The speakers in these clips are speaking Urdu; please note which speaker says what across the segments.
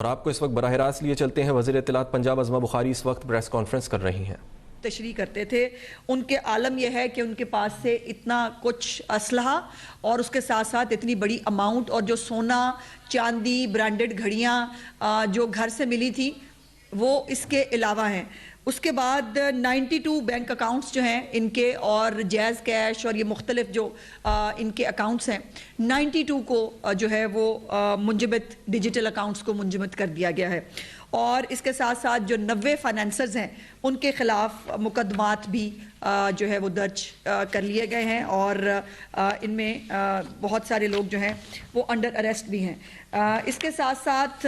Speaker 1: اور آپ کو اس وقت براہ راست لیے چلتے ہیں۔ وزیر اطلاعات پنجاب عظمہ بخاری اس وقت پریس کانفرنس کر رہی ہیں۔
Speaker 2: تشریح کرتے تھے، ان کے عالم یہ ہے کہ ان کے پاس سے اتنا کچھ اسلحہ اور اس کے ساتھ ساتھ اتنی بڑی اماؤنٹ اور جو سونا چاندی برانڈڈ گھڑیاں جو گھر سے ملی تھی وہ اس کے علاوہ ہیں۔ اس کے بعد 92 بینک اکاؤنٹس جو ہیں ان کے اور جائز کیش اور یہ مختلف جو ان کے اکاؤنٹس ہیں 92 کو جو ہے وہ منجمد ڈیجیٹل اکاؤنٹس کو منجمد کر دیا گیا ہے، اور اس کے ساتھ ساتھ جو 90 فائنینسرز ہیں ان کے خلاف مقدمات بھی جو ہے وہ درج کر لیے گئے ہیں، اور ان میں بہت سارے لوگ جو ہیں وہ انڈر اریسٹ بھی ہیں۔ اس کے ساتھ ساتھ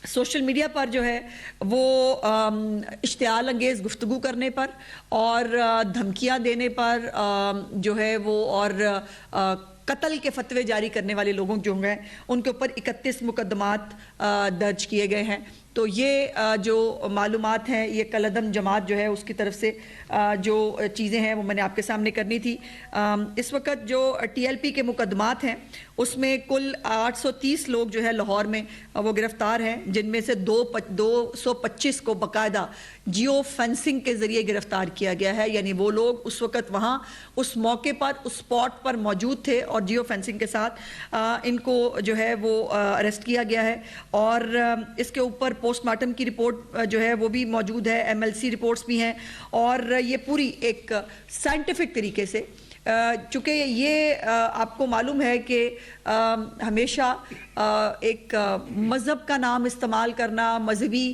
Speaker 2: سوشل میڈیا پر جو ہے وہ اشتعال انگیز گفتگو کرنے پر اور دھمکیاں دینے پر جو ہے وہ اور قتل کے فتوے جاری کرنے والے لوگوں جو ہیں ان کے اوپر 31 مقدمات درج کیے گئے ہیں۔ تو یہ جو معلومات ہیں یہ کالعدم جماعت جو ہے اس کی طرف سے جو چیزیں ہیں وہ میں نے آپ کے سامنے کرنی تھی۔ اس وقت جو ٹی ایل پی کے مقدمات ہیں اس میں کل 830 لوگ جو ہے لاہور میں وہ گرفتار ہیں، جن میں سے 225 کو باقاعدہ جیو فینسنگ کے ذریعے گرفتار کیا گیا ہے، یعنی وہ لوگ اس وقت وہاں اس موقع پر اس سپاٹ پر موجود تھے اور جیو فینسنگ کے ساتھ ان کو جو ہے وہ اریسٹ کیا گیا ہے، اور اس کے اوپر پوسٹ مارٹم کی رپورٹ جو ہے وہ بھی موجود ہے، ایم ایل سی رپورٹس بھی ہیں، اور یہ پوری ایک سائنٹیفک طریقے سے چونکہ یہ آپ کو معلوم ہے کہ ہمیشہ ایک مذہب کا نام استعمال کرنا، مذہبی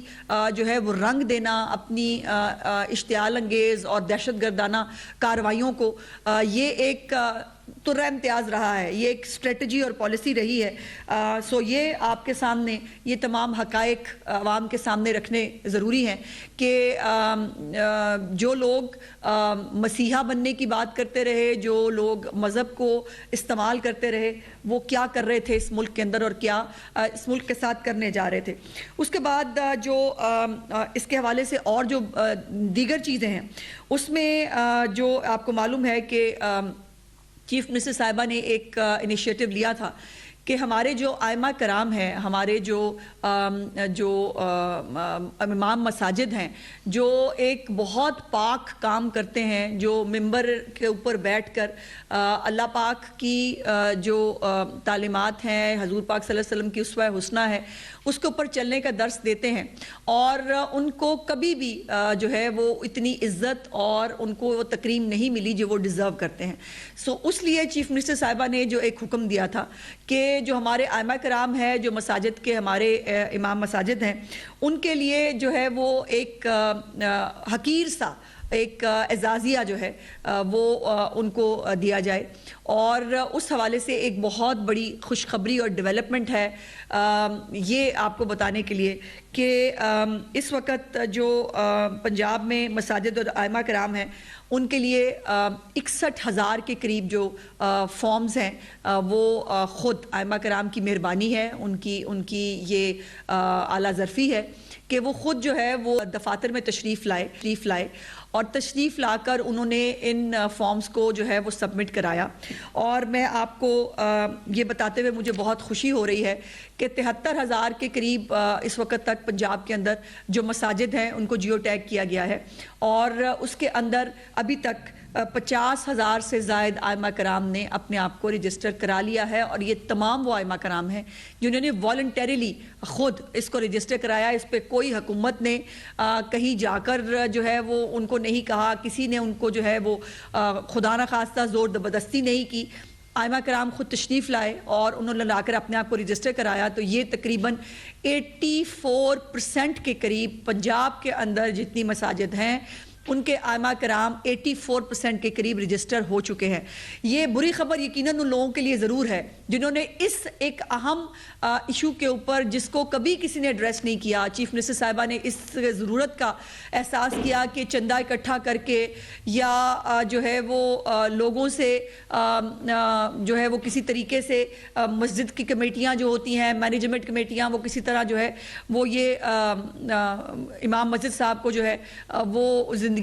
Speaker 2: جو ہے وہ رنگ دینا اپنی اشتعال انگیز اور دہشت گردانہ کارروائیوں کو، یہ ایک ترہ امتیاز رہا ہے، یہ ایک اسٹریٹجی اور پالیسی رہی ہے۔ سو یہ آپ کے سامنے یہ تمام حقائق عوام کے سامنے رکھنے ضروری ہیں کہ جو لوگ مسیحا بننے کی بات کرتے رہے، جو لوگ مذہب کو استعمال کرتے رہے، وہ کیا کر رہے تھے اس ملک کے اندر اور کیا اس ملک کے ساتھ کرنے جا رہے تھے۔ اس کے بعد جو اس کے حوالے سے اور جو دیگر چیزیں ہیں اس میں جو آپ کو معلوم ہے کہ چیف منسٹر صاحبہ نے ایک انیشیٹو لیا تھا کہ ہمارے جو ائمہ کرام ہیں، ہمارے جو امام مساجد ہیں، جو ایک بہت پاک کام کرتے ہیں، جو ممبر کے اوپر بیٹھ کر اللہ پاک کی جو تعلیمات ہیں، حضور پاک صلی اللہ علیہ وسلم کی اسوہ حسنہ ہے، اس کے اوپر چلنے کا درس دیتے ہیں، اور ان کو کبھی بھی جو ہے وہ اتنی عزت اور ان کو وہ تکریم نہیں ملی جو وہ ڈیزرو کرتے ہیں۔ سو اس لیے چیف منسٹر صاحبہ نے جو ایک حکم دیا تھا کہ جو ہمارے ائمہ کرام ہیں، جو مساجد کے ہمارے امام مساجد ہیں، ان کے لیے جو ہے وہ ایک حقیر سا ایک اعزازیہ جو ہے وہ ان کو دیا جائے، اور اس حوالے سے ایک بہت بڑی خوشخبری اور ڈیولپمنٹ ہے یہ آپ کو بتانے کے لیے کہ اس وقت جو پنجاب میں مساجد اور ائمہ کرام ہیں ان کے لیے 61,000 کے قریب جو فارمز ہیں وہ خود ائمہ کرام کی مہربانی ہے، ان کی یہ اعلیٰ ظرفی ہے کہ وہ خود جو ہے وہ دفاتر میں تشریف لائے اور تشریف لا کر انہوں نے ان فارمز کو جو ہے وہ سبمٹ کرایا۔ اور میں آپ کو یہ بتاتے ہوئے مجھے بہت خوشی ہو رہی ہے کہ 73,000 کے قریب اس وقت تک پنجاب کے اندر جو مساجد ہیں ان کو جیو ٹیگ کیا گیا ہے، اور اس کے اندر ابھی تک 50,000 سے زائد ائمہ کرام نے اپنے آپ کو رجسٹر کرا لیا ہے، اور یہ تمام وہ ائمہ کرام ہیں جنہوں نے والنٹریلی خود اس کو رجسٹر کرایا۔ اس پہ کوئی حکومت نے کہیں جا کر جو ہے وہ ان کو نہیں کہا، کسی نے ان کو جو ہے وہ خدا نخواستہ زور زبردستی نہیں کی، ائمہ کرام خود تشریف لائے اور انہوں نے لا کر اپنے آپ کو رجسٹر کرایا۔ تو یہ تقریباً 84% کے قریب پنجاب کے اندر جتنی مساجد ہیں ان کے ائمہ کرام 84% کے قریب رجسٹر ہو چکے ہیں۔ یہ بری خبر یقیناً ان لوگوں کے لیے ضرور ہے جنہوں نے اس ایک اہم ایشو کے اوپر جس کو کبھی کسی نے ایڈریس نہیں کیا، چیف منسٹر صاحبہ نے اس ضرورت کا احساس کیا کہ چندہ اکٹھا کر کے یا جو ہے وہ لوگوں سے جو ہے وہ کسی طریقے سے مسجد کی کمیٹیاں جو ہوتی ہیں، مینجمنٹ کمیٹیاں، وہ کسی طرح جو ہے وہ یہ امام مسجد صاحب کو جو ہے وہ زندگی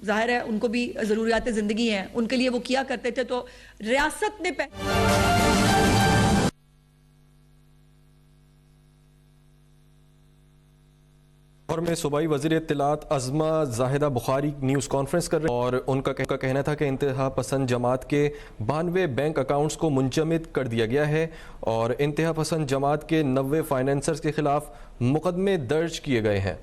Speaker 2: ظاہر ہے ان کو بھی ضروریات زندگی ہیں، ان کے لیے وہ کیا کرتے تھے۔ تو ریاست نے
Speaker 1: اور میں صوبائی وزیر اطلاعات عظمہ زاہدہ بخاری نیوز کانفرنس کر رہے ہیں اور ان کا کہنا تھا کہ انتہا پسند جماعت کے 92 بینک اکاؤنٹس کو منجمد کر دیا گیا ہے اور انتہا پسند جماعت کے 90 فائنینسرز کے خلاف مقدمے درج کیے گئے ہیں۔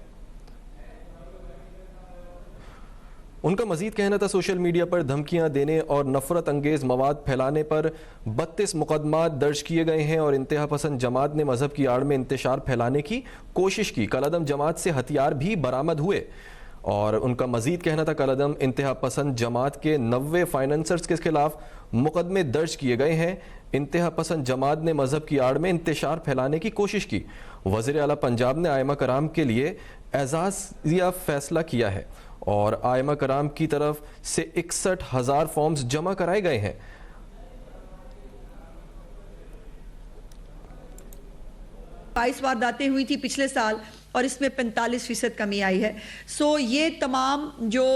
Speaker 1: ان کا مزید کہنا تھا سوشل میڈیا پر دھمکیاں دینے اور نفرت انگیز مواد پھیلانے پر 32 مقدمات درج کیے گئے ہیں اور انتہا پسند جماعت نے مذہب کی آڑ میں انتشار پھیلانے کی کوشش کی۔ کالعدم جماعت سے ہتھیار بھی برآمد ہوئے اور ان کا مزید کہنا تھا کالعدم انتہا پسند جماعت کے 90 فائنینسرز کے خلاف مقدمے درج کیے گئے ہیں۔ انتہا پسند جماعت نے مذہب کی آڑ میں انتشار پھیلانے کی کوشش کی۔ وزیر اعلیٰ پنجاب نے ائمہ کرام کے لیے اعزازیہ فیصلہ کیا ہے اور ائمہ کرام کی طرف سے 61,000 فارمز جمع کرائے گئے ہیں۔
Speaker 2: 22 وارداتیں ہوئی تھی پچھلے سال اور اس میں 45% کمی آئی ہے۔ یہ تمام جو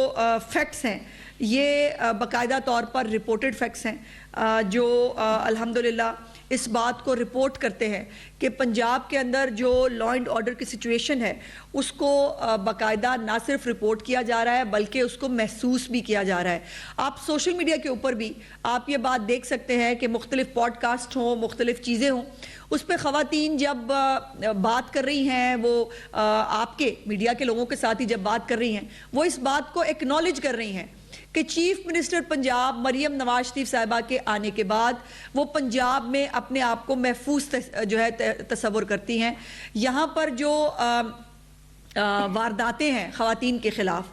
Speaker 2: فیکٹس ہیں یہ باقاعدہ طور پر رپورٹڈ فیکٹس ہیں جو الحمدللہ اس بات کو رپورٹ کرتے ہیں کہ پنجاب کے اندر جو لا اینڈ آرڈر کی سچویشن ہے اس کو باقاعدہ نہ صرف رپورٹ کیا جا رہا ہے بلکہ اس کو محسوس بھی کیا جا رہا ہے۔ آپ سوشل میڈیا کے اوپر بھی آپ یہ بات دیکھ سکتے ہیں کہ مختلف پوڈ کاسٹ ہوں، مختلف چیزیں ہوں، اس پہ خواتین جب بات کر رہی ہیں، وہ آپ کے میڈیا کے لوگوں کے ساتھ ہی جب بات کر رہی ہیں، وہ اس بات کو ایکنالج کر رہی ہیں کہ چیف منسٹر پنجاب مریم نواز شریف صاحبہ کے آنے کے بعد وہ پنجاب میں اپنے آپ کو محفوظ جو ہے تصور کرتی ہیں۔ یہاں پر جو وارداتیں ہیں خواتین کے خلاف،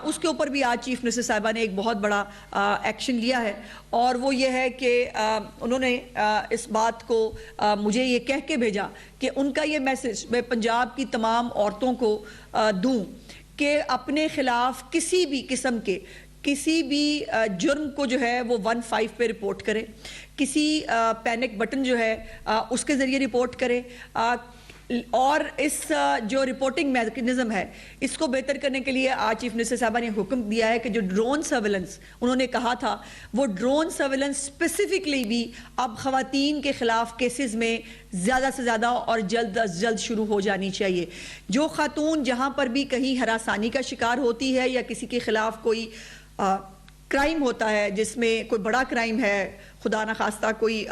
Speaker 2: اس کے اوپر بھی آج چیف منسٹر صاحبہ نے ایک بہت بڑا ایکشن لیا ہے اور وہ یہ ہے کہ انہوں نے اس بات کو مجھے یہ کہہ کے بھیجا کہ ان کا یہ میسج میں پنجاب کی تمام عورتوں کو دوں کہ اپنے خلاف کسی بھی قسم کے کسی بھی جرم کو جو ہے وہ 15 پہ رپورٹ کرے، کسی پینک بٹن جو ہے اس کے ذریعے رپورٹ کرے، اور اس جو رپورٹنگ میکنزم ہے اس کو بہتر کرنے کے لیے آج چیف منسٹر صاحبہ نے حکم دیا ہے کہ جو ڈرون سرویلنس انہوں نے کہا تھا وہ ڈرون سرویلنس اسپیسیفکلی بھی اب خواتین کے خلاف کیسز میں زیادہ سے زیادہ اور جلد از جلد شروع ہو جانی چاہیے۔ جو خاتون جہاں پر بھی کہیں ہراسانی کا شکار ہوتی ہے یا کسی کے خلاف کوئی کرائم ہوتا ہے، جس میں کوئی بڑا کرائم ہے، خدا نخواستہ کوئی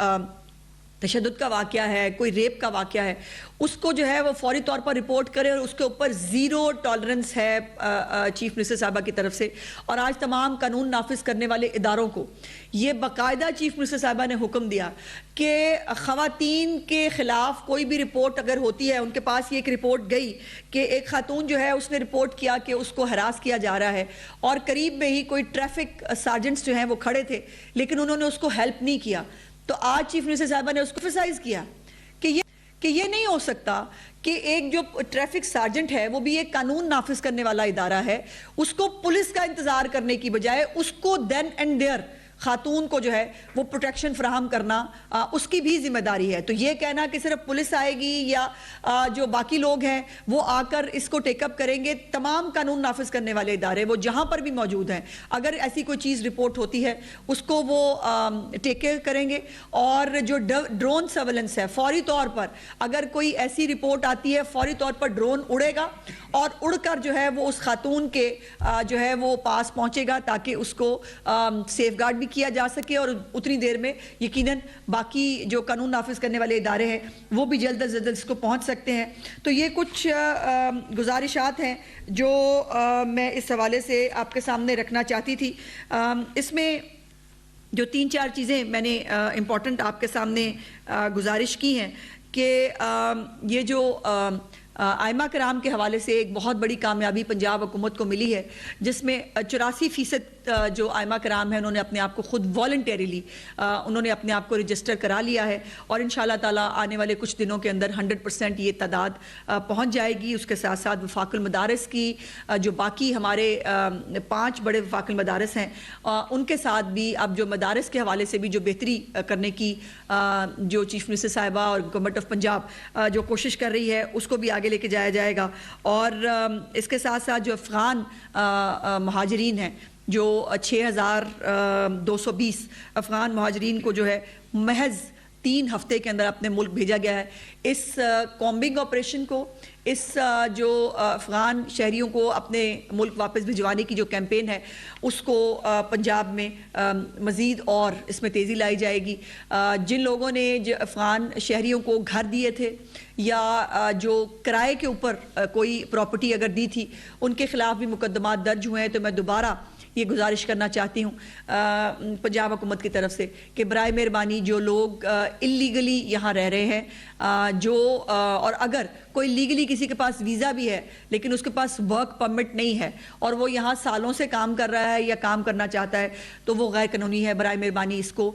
Speaker 2: تشدد کا واقعہ ہے، کوئی ریپ کا واقعہ ہے، اس کو جو ہے وہ فوری طور پر رپورٹ کرے اور اس کے اوپر 0 ٹالرنس ہے چیف منسٹر صاحبہ کی طرف سے۔ اور آج تمام قانون نافذ کرنے والے اداروں کو یہ باقاعدہ چیف منسٹر صاحبہ نے حکم دیا کہ خواتین کے خلاف کوئی بھی رپورٹ اگر ہوتی ہے، ان کے پاس یہ ایک رپورٹ گئی کہ ایک خاتون جو ہے اس نے رپورٹ کیا کہ اس کو ہراس کیا جا رہا ہے اور قریب میں ہی کوئی ٹریفک سارجنٹس جو ہیں وہ کھڑے تھے لیکن انہوں نے اس کو ہیلپ نہیں کیا، تو آج چیف منسٹر صاحبہ نے اس کو ایمفسائز کیا کہ یہ نہیں ہو سکتا کہ ایک جو ٹریفک سارجنٹ ہے وہ بھی ایک قانون نافذ کرنے والا ادارہ ہے، اس کو پولیس کا انتظار کرنے کی بجائے اس کو دین اینڈ دیئر خاتون کو جو ہے وہ پروٹیکشن فراہم کرنا اس کی بھی ذمہ داری ہے۔ تو یہ کہنا کہ صرف پولیس آئے گی یا جو باقی لوگ ہیں وہ آ کر اس کو ٹیک اپ کریں گے، تمام قانون نافذ کرنے والے ادارے وہ جہاں پر بھی موجود ہیں اگر ایسی کوئی چیز رپورٹ ہوتی ہے اس کو وہ ٹیک کیئر کریں گے۔ اور جو ڈرون سرویلنس ہے، فوری طور پر اگر کوئی ایسی رپورٹ آتی ہے فوری طور پر ڈرون اڑے گا اور اڑ کر جو ہے وہ اس خاتون کے جو ہے وہ پاس پہنچے گا تاکہ اس کو سیف گارڈ بھی کیا جا سکے اور اتنی دیر میں یقیناً باقی جو قانون نافذ کرنے والے ادارے ہیں وہ بھی جلد از جلد اس کو پہنچ سکتے ہیں۔ تو یہ کچھ گزارشات ہیں جو میں اس حوالے سے آپ کے سامنے رکھنا چاہتی تھی۔ اس میں جو 3-4 چیزیں میں نے امپورٹنٹ آپ کے سامنے گزارش کی ہیں کہ یہ جو ائمہ کرام کے حوالے سے ایک بہت بڑی کامیابی پنجاب حکومت کو ملی ہے، جس میں 84% جو ائمہ کرام ہیں انہوں نے اپنے آپ کو خود والنٹیریلی انہوں نے اپنے آپ کو رجسٹر کرا لیا ہے اور انشاءاللہ تعالیٰ آنے والے کچھ دنوں کے اندر 100% یہ تعداد پہنچ جائے گی۔ اس کے ساتھ ساتھ وفاق المدارس کی جو باقی ہمارے 5 بڑے وفاق المدارس ہیں ان کے ساتھ بھی اب جو مدارس کے حوالے سے بھی جو بہتری کرنے کی جو چیف منسٹر صاحبہ اور گورنمنٹ آف پنجاب جو کوشش کر رہی ہے اس کو بھی آگے لے کے جایا جائے گا۔ اور اس کے ساتھ ساتھ جو افغان مہاجرین ہیں، جو 6220 افغان مہاجرین کو جو ہے محض 3 ہفتے کے اندر اپنے ملک بھیجا گیا ہے. اس کامبنگ آپریشن کو, اس جو افغان شہریوں کو اپنے ملک واپس بھجوانے کی جو کیمپین ہے اس کو پنجاب میں مزید اور اس میں تیزی لائی جائے گی. جن لوگوں نے جو افغان شہریوں کو گھر دیے تھے یا جو کرائے کے اوپر کوئی پراپرٹی اگر دی تھی, ان کے خلاف بھی مقدمات درج ہوئے ہیں. تو میں دوبارہ یہ گزارش کرنا چاہتی ہوں پنجاب حکومت کی طرف سے کہ برائے مہربانی جو لوگ اللیگلی یہاں رہ رہے ہیں, جو اور اگر کوئی لیگلی کسی کے پاس ویزا بھی ہے لیکن اس کے پاس ورک پرمٹ نہیں ہے اور وہ یہاں سالوں سے کام کر رہا ہے یا کام کرنا چاہتا ہے تو وہ غیر قانونی ہے. برائے مہربانی اس کو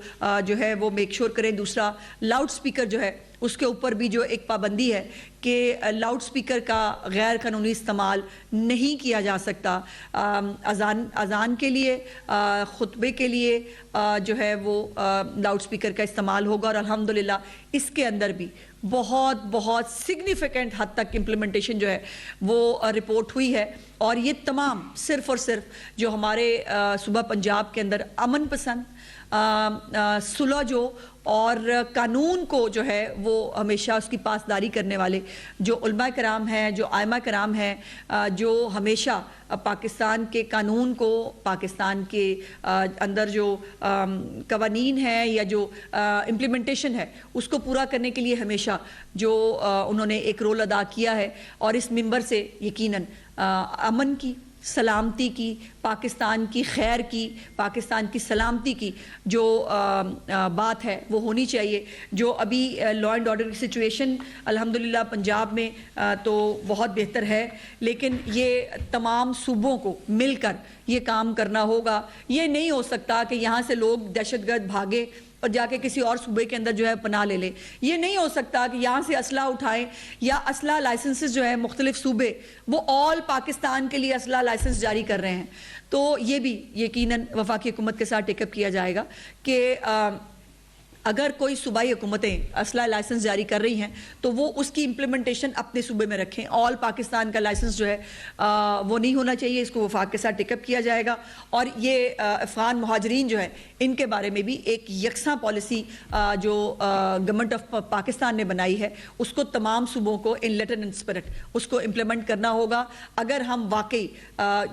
Speaker 2: جو ہے وہ میک شور کریں. دوسرا, لاؤڈ سپیکر جو ہے اس کے اوپر بھی جو ایک پابندی ہے کہ لاؤڈ سپیکر کا غیر قانونی استعمال نہیں کیا جا سکتا. اذان کے لیے, خطبے کے لیے جو ہے وہ لاؤڈ سپیکر کا استعمال ہوگا, اور الحمدللہ اس کے اندر بھی بہت سگنیفیکنٹ حد تک امپلیمنٹیشن جو ہے وہ رپورٹ ہوئی ہے. اور یہ تمام صرف اور صرف جو ہمارے صوبہ پنجاب کے اندر امن پسند, صلح جو اور قانون کو جو ہے وہ ہمیشہ اس کی پاسداری کرنے والے جو علماء کرام ہیں, جو ائمہ کرام ہیں, جو ہمیشہ پاکستان کے قانون کو, پاکستان کے اندر جو قوانین ہیں یا جو امپلیمنٹیشن ہے اس کو پورا کرنے کے لیے ہمیشہ جو انہوں نے ایک رول ادا کیا ہے. اور اس منبر سے یقیناً امن کی, سلامتی کی, پاکستان کی خیر کی, پاکستان کی سلامتی کی جو بات ہے وہ ہونی چاہیے. جو ابھی لا اینڈ آرڈر کی سچویشن الحمدللہ پنجاب میں تو بہت بہتر ہے, لیکن یہ تمام صوبوں کو مل کر یہ کام کرنا ہوگا. یہ نہیں ہو سکتا کہ یہاں سے لوگ دہشت گرد بھاگے اور جا کے کسی اور صوبے کے اندر جو ہے پناہ لے لیں. یہ نہیں ہو سکتا کہ یہاں سے اسلحہ اٹھائیں یا اسلحہ لائسنسز جو ہے مختلف صوبے وہ آل پاکستان کے لیے اسلحہ لائسنس جاری کر رہے ہیں. تو یہ بھی یقیناً وفاقی حکومت کے ساتھ ٹیک اپ کیا جائے گا کہ اگر کوئی صوبائی حکومتیں اسلحہ لائسنس جاری کر رہی ہیں تو وہ اس کی امپلیمنٹیشن اپنے صوبے میں رکھیں. آل پاکستان کا لائسنس جو ہے وہ نہیں ہونا چاہیے. اس کو وفاق کے ساتھ ٹیک اپ کیا جائے گا. اور یہ افغان مہاجرین جو ہیں ان کے بارے میں بھی ایک یکساں پالیسی جو گورنمنٹ آف پاکستان نے بنائی ہے اس کو تمام صوبوں کو ان لیٹر اینڈ اسپرٹ اس کو امپلیمنٹ کرنا ہوگا. اگر ہم واقعی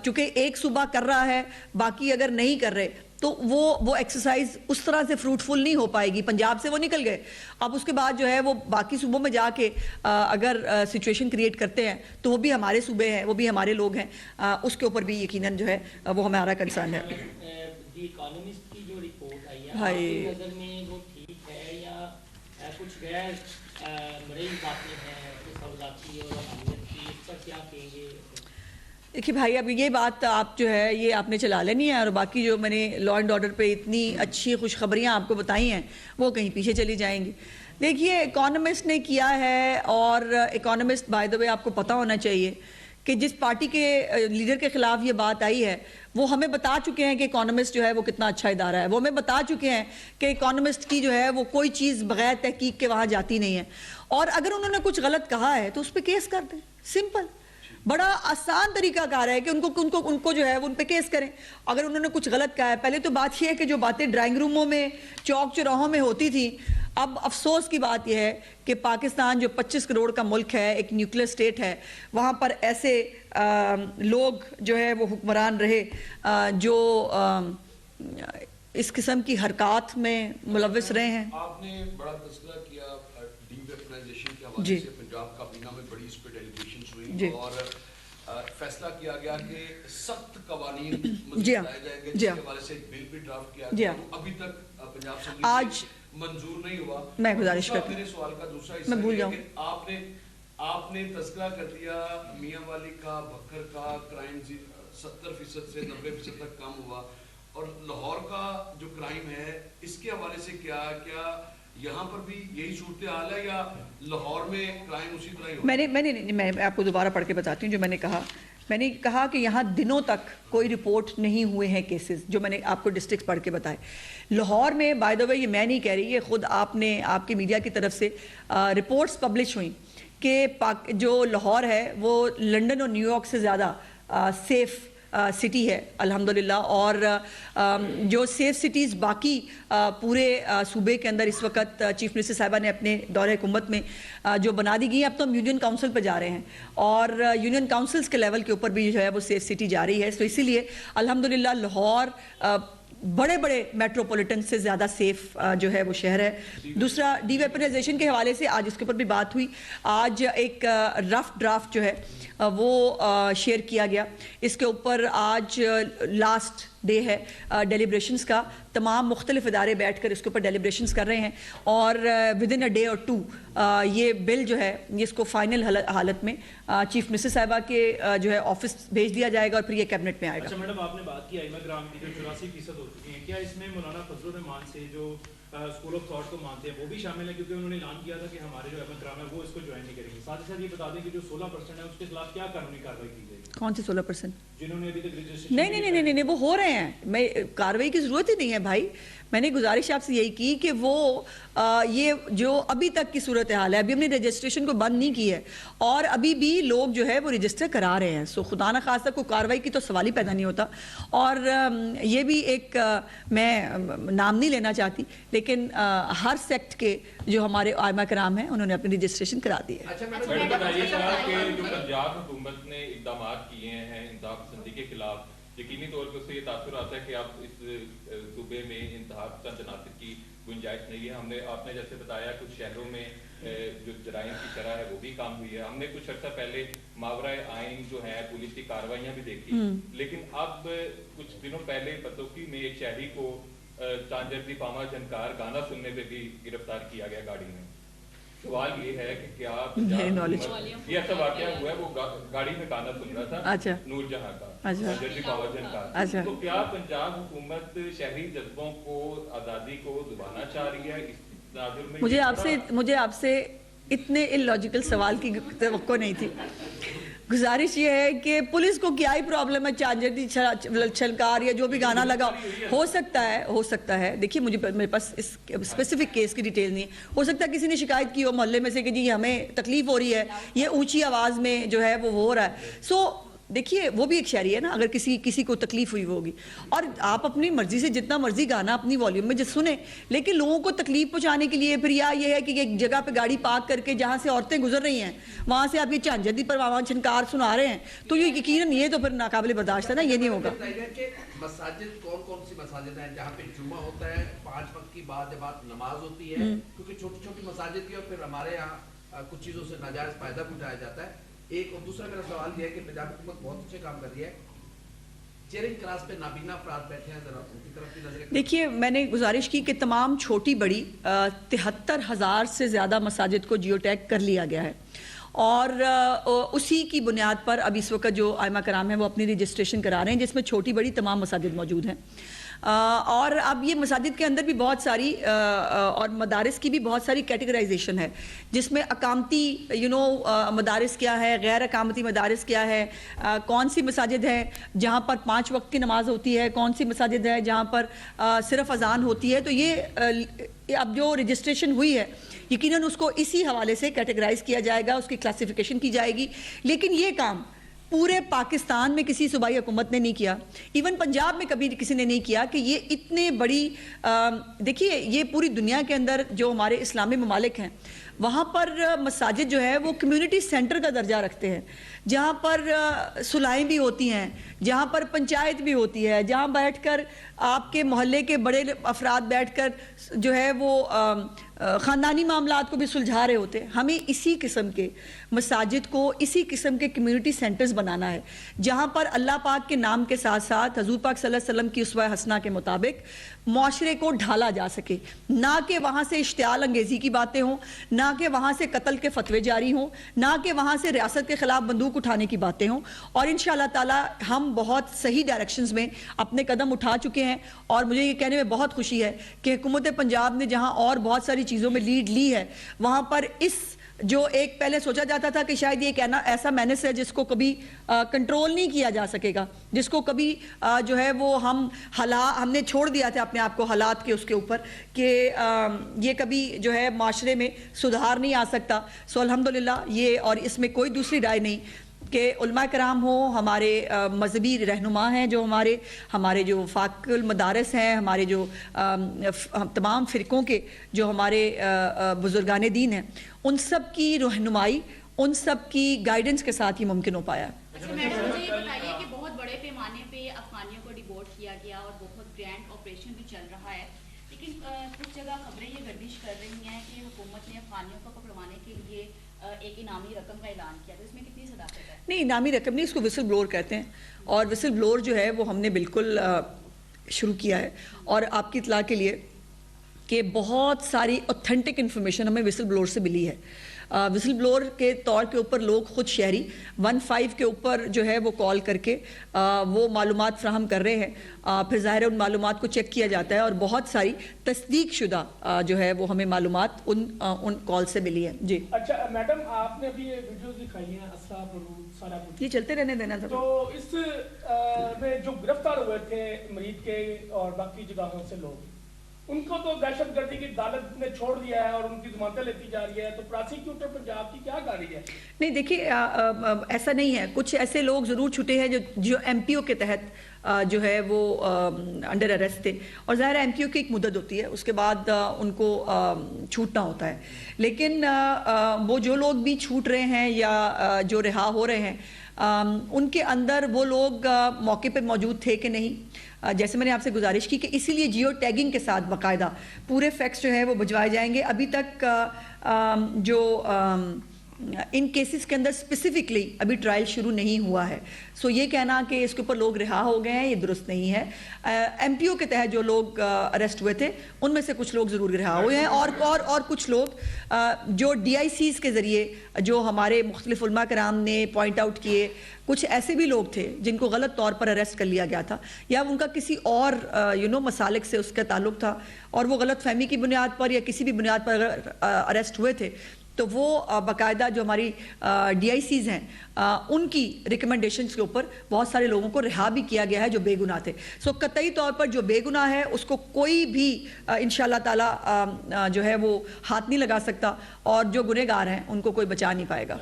Speaker 2: چونکہ ایک صوبہ کر رہا ہے باقی اگر نہیں کر رہے تو وہ ایکسرسائز اس طرح سے فروٹفل نہیں ہو پائے گی. پنجاب سے وہ نکل گئے, اب اس کے بعد جو ہے وہ باقی صوبوں میں جا کے اگر سچویشن کریٹ کرتے ہیں تو وہ بھی ہمارے صوبے ہیں, وہ بھی ہمارے لوگ ہیں, اس کے اوپر بھی یقیناً جو ہے وہ ہمارا کنسرن ہے.
Speaker 3: دی اکانومسٹ کی جو رپورٹ آئی ہے آپ کی نظر میں وہ ٹھیک ہے یا کچھ غیر مرئی باتیں ہیں تصوراتی اور اہمیت کی, اس پر کیا کہیں گے؟
Speaker 2: دیکھیے بھائی, اب یہ بات آپ جو ہے یہ آپ نے چلا لینی ہے, اور باقی جو میں نے لا اینڈ آرڈر پہ اتنی اچھی خوشخبریاں آپ کو بتائی ہیں وہ کہیں پیچھے چلی جائیں گی. دیکھیے اکانومسٹ نے کیا ہے, اور اکانومسٹ بائی دا وے آپ کو پتہ ہونا چاہیے کہ جس پارٹی کے لیڈر کے خلاف یہ بات آئی ہے وہ ہمیں بتا چکے ہیں کہ اکانومسٹ جو ہے وہ کتنا اچھا ادارہ ہے. وہ ہمیں بتا چکے ہیں کہ اکانومسٹ کی جو ہے وہ کوئی چیز بغیر تحقیق کے وہاں جاتی نہیں ہے. اور اگر انہوں نے کچھ غلط کہا ہے تو اس پہ کیس کر دیں, سمپل, بڑا آسان طریقہ کار ہے کہ ان کو جو ہے وہ ان پہ کیس کریں. اگر انہوں نے کچھ غلط کہا ہے, پہلے تو بات یہ ہے کہ جو باتیں ڈرائنگ روموں میں چوک چوراہوں میں ہوتی تھی, اب افسوس کی بات یہ ہے کہ پاکستان جو 25 کروڑ کا ملک ہے, ایک نیوکلیر اسٹیٹ ہے, وہاں پر ایسے لوگ جو ہے وہ حکمران رہے جو اس قسم کی حرکات میں ملوث رہے ہیں.
Speaker 4: آپ نے بڑا تذکرہ کیا ڈی ویپنائزیشن کے حوالے سے پنجاب کابینہ میں بڑی اس پہ ڈیلیگیشنز ہوئی اور فیصلہ کیا گیا کہ سخت قوانین مزید لائے جائیں گے, جس کے حوالے سے ایک بل بھی ڈرافٹ کیا گیا. ابھی تک پنجاب اسمبلی
Speaker 2: آج
Speaker 4: منظور نہیں ہوا.
Speaker 2: میں گزارش کرتا ہوں,
Speaker 4: میرے سوال کا دوسرا حصہ یہ ہے کہ آپ نے تذکرہ کر دیا میاں والی کا, بکر کا کرائم 70% سے 90% تک کم ہوا, اور لاہور کا جو کرائم ہے اس کے حوالے سے کیا یہاں پر بھی یہی صورتحال ہے یا لاہور میں کرائم اسی طرح ہی ہو؟
Speaker 2: میں آپ کو دوبارہ پڑھ کے بتاتی ہوں جو میں نے کہا کہ یہاں دنوں تک کوئی رپورٹ نہیں ہوئے ہیں کیسز, جو میں نے آپ کو ڈسٹرکٹ پڑھ کے بتائے. لاہور میں بائی دا وے یہ میں نہیں کہہ رہی, یہ خود آپ کی میڈیا کی طرف سے رپورٹس پبلش ہوئیں کہ جو لاہور ہے وہ لنڈن اور نیو یارک سے زیادہ سیف سٹی ہے الحمدللہ، اور جو سیف سٹیز باقی پورے صوبے کے اندر اس وقت چیف منسٹر صاحبہ نے اپنے دور حکومت میں جو بنا دی گئی ہیں، اب تو ہم یونین کاؤنسل پہ جا رہے ہیں اور یونین کاؤنسلز کے لیول کے اوپر بھی جو ہے وہ سیف سٹی جا رہی ہے. تو اسی لیے الحمدللہ لاہور بڑے بڑے میٹروپولیٹن سے زیادہ سیف جو ہے وہ شہر ہے. دوسرا ڈی ویپنائزیشن کے حوالے سے آج اس کے اوپر بھی بات ہوئی. آج ایک رف ڈرافٹ جو ہے وہ شیئر کیا گیا. اس کے اوپر آج لاسٹ ڈے ہے ڈیلیبریشنز کا. تمام مختلف ادارے بیٹھ کر اس کے اوپر ڈیلیبریشنز کر رہے ہیں اور ود ان اے ڈے اور ٹو یہ بل جو ہے اس کو فائنل حالت میں چیف منسٹر صاحبہ کے جو ہے آفس بھیج دیا جائے گا اور پھر یہ کیبنٹ میں آئے گا.
Speaker 5: اچھا میڈم، آپ نے بات کی ائمہ کرام کی جو 84% ہو چکی ہیں، کیا اس میں مولانا فضل الرحمان سے جو اسکول آف تھاٹ کو مانتے ہیں وہ بھی شامل ہے؟ کیونکہ انہوں نے اعلان کیا تھا کہ ہمارے جو ائمہ کرام ہے وہ اس کو جوائن نہیں کریں گے. ساتھ ہی ساتھ یہ بتا دیں کہ جو 16% ہے اس کے خلاف کیا قانونی کارروائی کی جائے گی؟
Speaker 2: کون سے 16%؟
Speaker 5: جنہوں نے ابھی تک رجسٹریشن
Speaker 2: نہیں وہ ہو رہے ہیں. میں کارروائی کی ضرورت ہی نہیں ہے بھائی. میں نے گزارش آپ سے یہی کی کہ وہ یہ جو ابھی تک کی صورتحال ہے، ابھی ہم نے رجسٹریشن کو بند نہیں کی ہے اور ابھی بھی لوگ جو ہے وہ رجسٹر کرا رہے ہیں. سو خدا نہ خواستہ کوئی کارروائی کی تو سوال ہی پیدا نہیں ہوتا. اور یہ بھی ایک میں نام نہیں لینا چاہتی لیکن ہر سیکٹ کے جو ہمارے ائمہ کرام ہیں انہوں نے اپنی رجسٹریشن کرا دی ہے.
Speaker 6: میڈم بتائیے گا کہ جو پنجاب حکومت نے اقدامات کیے ہیں انتہا پسندی کے خلاف، یقینی طور پر سے یہ تاثر آتا ہے کہ اب اس صوبے میں انتہا پسند عناصر کی گنجائش نہیں ہے. آپ نے جیسے بتایا کچھ شہروں میں جو جرائم کی شرح ہے وہ بھی کم ہوئی ہے. ہم نے کچھ عرصہ پہلے ماورائے آئین جو ہے پولیس کی کارروائیاں بھی دیکھی، لیکن اب کچھ دنوں پہلے پتوکی میں ایک شہری کو چانجردی پاما جھنکار گانا سننے پہ بھی گرفتار کیا گیا گاڑی میں. سوال یہ ہے کہ کیا یہ ایسا واقعہ ہوا ہے، وہ گاڑی میں گانا سن رہا تھا نور جہاں کا چانجردی پاما جھنکار، تو کیا پنجاب حکومت شہری جذبوں کو آزادی کو دبانا چاہ رہی ہے؟ اس ناظر میں
Speaker 2: مجھے آپ سے اتنے illogical سوال کی توقع نہیں تھی. گزارش یہ ہے کہ پولیس کو کیا ہی پرابلم ہے چانجردی چھلکار یا جو بھی گانا لگا ہو سکتا ہے. دیکھیے میرے پاس اس اسپیسیفک کیس کی ڈیٹیل نہیں ہے. ہو سکتا ہے کسی نے شکایت کی ہو محلے میں سے کہ جی ہمیں تکلیف ہو رہی ہے، یہ اونچی آواز میں جو ہے وہ ہو رہا ہے. سو دیکھیے وہ بھی ایک شہری ہے نا، اگر کسی کو تکلیف ہوئی ہوگی اور آپ اپنی مرضی سے جتنا مرضی گانا اپنی والیوم میں سنیں، لیکن لوگوں کو تکلیف پہنچانے کے لیے پھر یہ ہے کہ ایک جگہ پہ گاڑی پارک کر کے جہاں سے عورتیں گزر رہی ہیں وہاں سے آپ یہ چانجردی پر وہاں چھنکار سنا رہے ہیں، تو یہ یقیناً یہ تو پھر ناقابل برداشت ہے نا. یہ نہیں ہوگا.
Speaker 7: مساجد کون سی مساجد ہیں جہاں پہ جمعہ ہوتا ہے 5 وقت کی بعد جب نماز ہوتی ہے، کیونکہ چھوٹی چھوٹی مساجد کی اور پھر ہمارے یہاں کچھ چیزوں سے ناجائز فائدہ اٹھایا جاتا ہے. ایک اور دوسرا میرا سوال یہ ہے کہ پنجاب حکومت بہت اچھے کام کر رہی ہے، چیئرنگ کلاس پہ نابینا افراد بیٹھے ہیں، ذرا ان کی طرف بھی نظر.
Speaker 2: دیکھیے میں نے گزارش کی کہ تمام چھوٹی بڑی 73,000 سے زیادہ مساجد کو جیو ٹیگ کر لیا گیا ہے اور اسی کی بنیاد پر اب اس وقت جو ائمہ کرام ہیں وہ اپنی رجسٹریشن کرا رہے ہیں جس میں چھوٹی بڑی تمام مساجد موجود ہیں. اور اب یہ مساجد کے اندر بھی بہت ساری اور مدارس کی بھی بہت ساری کیٹیگرائزیشن ہے جس میں اقامتی مدارس کیا ہے، غیر اقامتی مدارس کیا ہے، کون سی مساجد ہے جہاں پر 5 وقت کی نماز ہوتی ہے، کون سی مساجد ہے جہاں پر صرف اذان ہوتی ہے. تو یہ اب جو رجسٹریشن ہوئی ہے یقیناً اس کو اسی حوالے سے کیٹیگرائز کیا جائے گا، اس کی کلاسیفیکیشن کی جائے گی. لیکن یہ کام پورے پاکستان میں کسی صوبائی حکومت نے نہیں کیا، ایون پنجاب میں کبھی کسی نے نہیں کیا کہ یہ اتنے بڑی دیکھیے یہ پوری دنیا کے اندر جو ہمارے اسلامی ممالک ہیں وہاں پر مساجد جو ہے وہ کمیونٹی سینٹر کا درجہ رکھتے ہیں، جہاں پر صلاحیں بھی ہوتی ہیں، جہاں پر پنچایت بھی ہوتی ہے، جہاں بیٹھ کر آپ کے محلے کے بڑے افراد بیٹھ کر جو ہے وہ خاندانی معاملات کو بھی سلجھا رہے ہوتے ہیں. ہمیں اسی قسم کے مساجد کو اسی قسم کے کمیونٹی سینٹرز بنانا ہے جہاں پر اللہ پاک کے نام کے ساتھ ساتھ حضور پاک صلی اللہ علیہ وسلم کی اسوہ حسنہ کے مطابق معاشرے کو ڈھالا جا سکے، نہ کہ وہاں سے اشتعال انگیزی کی باتیں ہوں، نہ کہ وہاں سے قتل کے فتوے جاری ہوں، نہ کہ وہاں سے ریاست کے خلاف بندوق اٹھانے کی باتیں ہوں. اور انشاءاللہ تعالی ہم بہت صحیح ڈائریکشنز میں اپنے قدم اٹھا چکے ہیں اور مجھے یہ کہنے میں بہت خوشی ہے کہ حکومت پنجاب نے جہاں اور بہت ساری چیزوں میں لیڈ لی ہے وہاں پر اس جو ایک پہلے سوچا جاتا تھا کہ شاید یہ کہنا ایسا مینس ہے جس کو کبھی کنٹرول نہیں کیا جا سکے گا، جس کو کبھی جو ہے وہ ہم نے چھوڑ دیا تھا اپنے آپ کو حالات کے اس کے اوپر کہ یہ کبھی جو ہے معاشرے میں سدھار نہیں آ سکتا. سو الحمدللہ یہ اور اس میں کوئی دوسری رائے نہیں. کہ علماء کرام ہو، ہمارے مذہبی رہنما ہیں جو ہمارے جو وفاق المدارس ہیں، ہمارے جو تمام فرقوں کے جو ہمارے بزرگان دین ہیں، ان سب کی رہنمائی، ان سب کی گائیڈنس کے ساتھ ہی ممکن ہو پایا۔
Speaker 8: اچھا میڈم مجھے یہ بتائیے کہ بہت بڑے پیمانے پہ افغانیوں کو ڈیپورٹ کیا گیا اور بہت گرینڈ آپریشن بھی چل رہا ہے، لیکن کچھ جگہ خبریں یہ گردش کر رہی ہیں کہ حکومت نے افغانیوں کو پکڑوانے کے لیے ایک انعامی رقم کا اعلان کیا، تو اس میں کتنی صداقت ہے؟
Speaker 2: نہیں، انعامی رقم نہیں، اس کو وسل بلور کہتے ہیں، اور وسل بلور جو ہے وہ ہم نے بالکل شروع کیا ہے۔ اور آپ کی اطلاع کے لیے کہ بہت ساری اوتھینٹک انفارمیشن ہمیں وسل بلور سے ملی ہے۔ وسل بلور کے طور کے اوپر لوگ خود شہری 15 کے اوپر جو ہے وہ کال کر کے وہ معلومات فراہم کر رہے ہیں، پھر ظاہر ہے ان معلومات کو چیک کیا جاتا ہے، اور بہت ساری تصدیق شدہ جو ہے وہ ہمیں معلومات ان کال سے ملی ہے۔ جی
Speaker 9: اچھا میڈم، آپ نے ابھی یہ ویڈیوز دکھائی ہیں اسرا پرود سارا کچھ،
Speaker 2: یہ چلتے رہنے دینا تھا۔
Speaker 9: تو اس میں جو گرفتار ہوئے تھے مرید کے اور باقی جگہوں سے لوگ، ان کو تو دہشت گردی کی عدالت نے چھوڑ دیا ہے اور ان کی ضمانتیں لیتی جا رہی ہے، تو پراسیکیوٹر پنجاب کی کیا گاڑی ہے؟
Speaker 2: نہیں دیکھیے، ایسا نہیں ہے، کچھ ایسے لوگ ضرور چھٹے ہیں جو ایم پی او کے تحت جو ہے وہ انڈر اریسٹ تھے، اور ظاہر ایم پی او کی ایک مدت ہوتی ہے، اس کے بعد ان کو چھوٹنا ہوتا ہے، لیکن وہ جو لوگ بھی چھوٹ رہے ہیں یا جو رہا ہو رہے ہیں، ان کے اندر وہ لوگ موقع پہ موجود تھے کہ نہیں۔ جیسے میں نے آپ سے گزارش کی کہ اسی لیے جیو ٹیگنگ کے ساتھ باقاعدہ پورے فیکٹس جو ہیں وہ بھجوائے جائیں گے۔ ابھی تک جو ان کیسز کے اندر اسپیسیفکلی ابھی ٹرائل شروع نہیں ہوا ہے، سو یہ کہنا کہ اس کے اوپر لوگ رہا ہو گئے ہیں یہ درست نہیں ہے۔ ایم پی او کے تحت جو لوگ اریسٹ ہوئے تھے ان میں سے کچھ لوگ ضرور رہا ہوئے ہیں، اور کچھ لوگ جو ڈی آئی سیز کے ذریعے جو ہمارے مختلف علماء کرام نے پوائنٹ آؤٹ کیے، کچھ ایسے بھی لوگ تھے جن کو غلط طور پر اریسٹ کر لیا گیا تھا، یا ان کا کسی اور مسالک سے اس کا تعلق تھا اور وہ غلط فہمی کی بنیاد پر یا کسی بھی بنیاد پر اریسٹ ہوئے تھے، تو وہ باقاعدہ جو ہماری ڈی آئی سیز ہیں ان کی ریکمنڈیشنز کے اوپر بہت سارے لوگوں کو رہا بھی کیا گیا ہے جو بے گناہ تھے۔ سو قطعی طور پر جو بے گناہ ہے اس کو کوئی بھی انشاءاللہ تعالیٰ جو ہے وہ ہاتھ نہیں لگا سکتا، اور جو گنہگار ہیں ان کو کوئی بچا نہیں پائے گا۔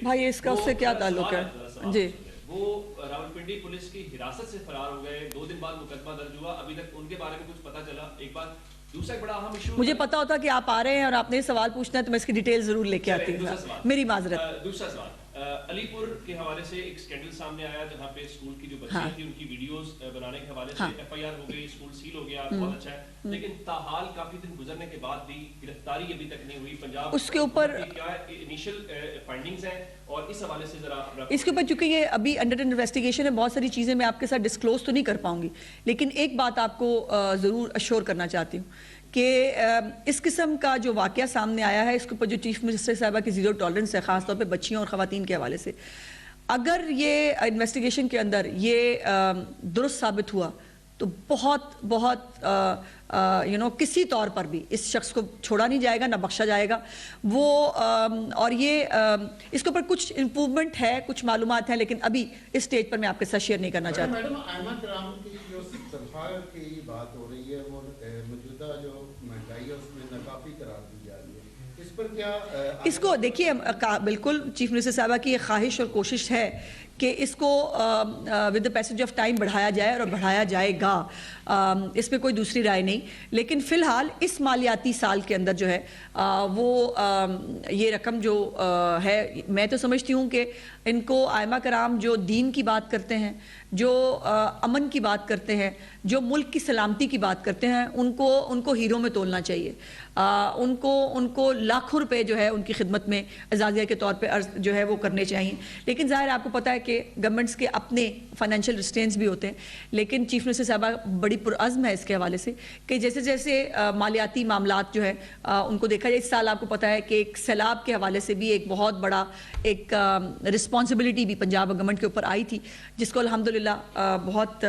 Speaker 2: بھائی اس کا اس سے کیا تعلق ہے؟ جی
Speaker 10: وہ راولپنڈی پولیس کی حراست سے فرار ہو گئے، 2 دن بعد مقدمہ درج ہوا، ابھی تک ان کے بارے میں کچھ پتہ چلا؟ ایک بات، دوسرا ایک بڑا اہم ایشو،
Speaker 2: مجھے پتا ہوتا کہ آپ آ رہے ہیں اور آپ نے سوال پوچھنا ہے تو میں اس کی ڈیٹیل ضرور لے کے آتی ہوں، میری معذرت۔
Speaker 10: دوسرا سوال، علی پور کے حوالے سے ایک سکینڈل سامنے آیا جہاں پہ اسکول کی جو بچیاں تھیں ان کی ویڈیوز بنانے کے حوالے سے ایف آئی آر ہو گئی، اسکول سیل ہو گیا، بہت اچھا ہے، لیکن تاحال کافی دن گزرنے کے بعد بھی گرفتاری ابھی تک نہیں ہوئی۔ پنجاب
Speaker 2: اس کے اوپر
Speaker 10: کیا انیشل فائنڈنگز ہیں اور اس حوالے سے ذرا
Speaker 2: اس کے اوپر، چونکہ یہ ابھی انڈر انویسٹیگیشن ہے، بہت ساری چیزیں میں آپ کے ساتھ ڈسکلوز تو نہیں کر پاؤں گی، لیکن ایک بات آپ کو ضرور اشور کرنا چاہتی ہوں کہ اس قسم کا جو واقعہ سامنے آیا ہے اس کے اوپر جو چیف منسٹر صاحبہ کی زیرو ٹالرنس ہے، خاص طور پہ بچیوں اور خواتین کے حوالے سے، اگر یہ انویسٹیگیشن کے اندر یہ درست ثابت ہوا تو بہت کسی طور پر بھی اس شخص کو چھوڑا نہیں جائے گا، نہ بخشا جائے گا وہ، اور یہ اس کے اوپر کچھ امپروومنٹ ہے، کچھ معلومات ہیں، لیکن ابھی اس سٹیج پر میں آپ کے ساتھ شیئر نہیں کرنا چاہتا۔
Speaker 11: میڈم ائمہ کرام کی جو تنخواہ کی بات ہو رہی ہے وہ موجودہ جو مہنگائی ہے اس میں ناکافی قرار دی جا رہی ہے، اس پر کیا
Speaker 2: اس کو دیکھیے، بالکل چیف منسٹر صاحبہ کی ایک خواہش اور کوشش ہے کہ اس کو with the passage of time بڑھایا جائے اور بڑھایا جائے گا، اس میں کوئی دوسری رائے نہیں، لیکن فی الحال اس مالیاتی سال کے اندر جو ہے وہ یہ رقم جو ہے، میں تو سمجھتی ہوں کہ ان کو ائمہ کرام جو دین کی بات کرتے ہیں، جو امن کی بات کرتے ہیں، جو ملک کی سلامتی کی بات کرتے ہیں، ان کو ہیرو میں تولنا چاہیے، ان کو لاکھوں روپے جو ہے ان کی خدمت میں اعزازیہ کے طور پہ جو ہے وہ کرنے چاہیے، لیکن ظاہر آپ کو پتہ ہے کہ گورنمنٹس کے اپنے فائنینشیل ریسٹرینٹس بھی ہوتے ہیں، لیکن چیف منسٹر صاحبہ بڑی پرعزم ہے اس کے حوالے سے کہ جیسے جیسے مالیاتی معاملات جو ہے ان کو دیکھا جائے، اس سال آپ کو پتہ ہے کہ ایک سیلاب کے حوالے سے بھی ایک بہت بڑا ایک رسپانسبلٹی بھی پنجاب گورنمنٹ کے اوپر آئی تھی، جس کو الحمدللہ بہت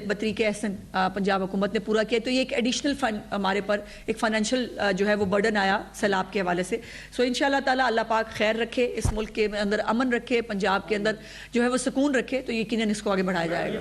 Speaker 2: بطریق احسن پنجاب حکومت نے پورا کیا، تو یہ ایک ایڈیشنل ہمارے پر ایک فائنینشیل جو ہے وہ برڈن آیا سیلاب کے حوالے سے۔ سو انشاءاللہ تعالیٰ اللہ پاک خیر رکھے، اس ملک کے اندر امن رکھے، پنجاب کے اندر جو ہے وہ سکون رکھے، تو یقیناً اس کو آگے بڑھایا جائے گا۔